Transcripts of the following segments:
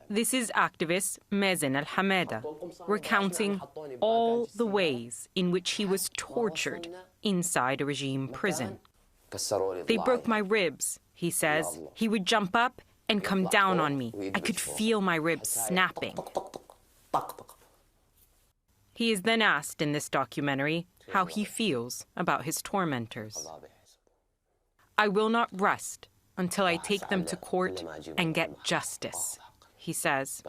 This is activist Mazen Al-Hamada recounting all the ways in which he was tortured inside a regime prison. They broke my ribs, he says. He would jump up and come down on me. I could feel my ribs snapping. He is then asked in this documentary how he feels about his tormentors. I will not rest until I take them to court and get justice, he says.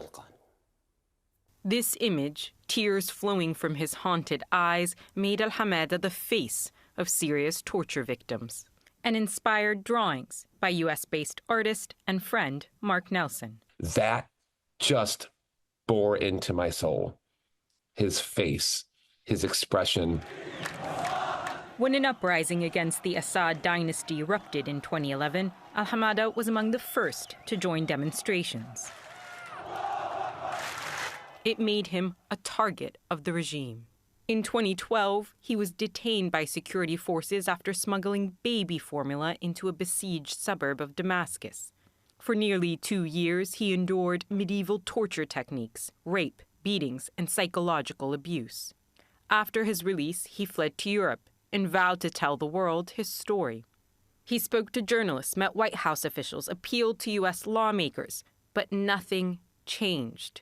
This image, tears flowing from his haunted eyes, made Al-Hamada the face of Syria's torture victims, and inspired drawings by US-based artist and friend Mark Nelson. That just bore into my soul. His face, his expression. When an uprising against the Assad dynasty erupted in 2011, Al-Hamada was among the first to join demonstrations. It made him a target of the regime. In 2012, he was detained by security forces after smuggling baby formula into a besieged suburb of Damascus. For nearly 2 years, he endured medieval torture techniques, rape, beatings, and psychological abuse. After his release, he fled to Europe and vowed to tell the world his story. He spoke to journalists, met White House officials, appealed to U.S. lawmakers, but nothing changed.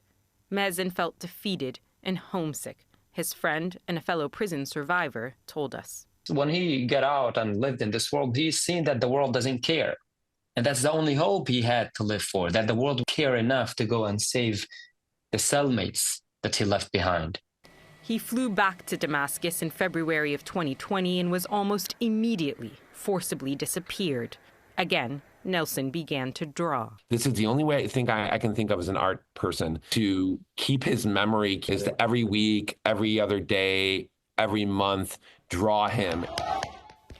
Mazen felt defeated and homesick, his friend and a fellow prison survivor told us. When he got out and lived in this world, he's seen that the world doesn't care. And that's the only hope he had to live for, that the world would care enough to go and save the cellmates that he left behind. He flew back to Damascus in February of 2020 and was almost immediately forcibly disappeared. Again, Nelson began to draw. This is the only way I can think of as an art person to keep his memory is to every week, every other day, every month, draw him.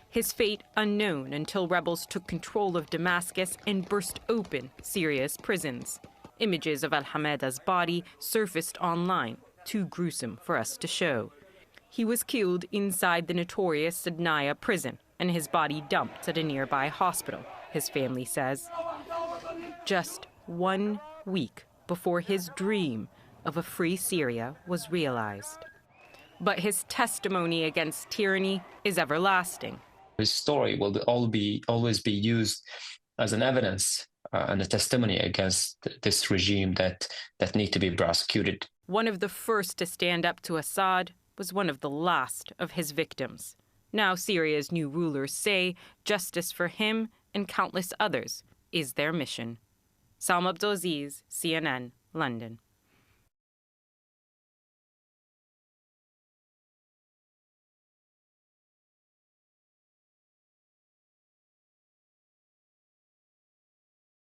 His fate unknown until rebels took control of Damascus and burst open Syria's prisons. Images of Al-Hamada's body surfaced online, too gruesome for us to show. He was killed inside the notorious Saydnaya prison and his body dumped at a nearby hospital, his family says. Just 1 week before his dream of a free Syria was realized. But his testimony against tyranny is everlasting. His story will always be used as an evidence and a testimony against this regime that need to be prosecuted. One of the first to stand up to Assad was one of the last of his victims. Now Syria's new rulers say justice for him and countless others is their mission. Salma Abdulaziz, CNN, London.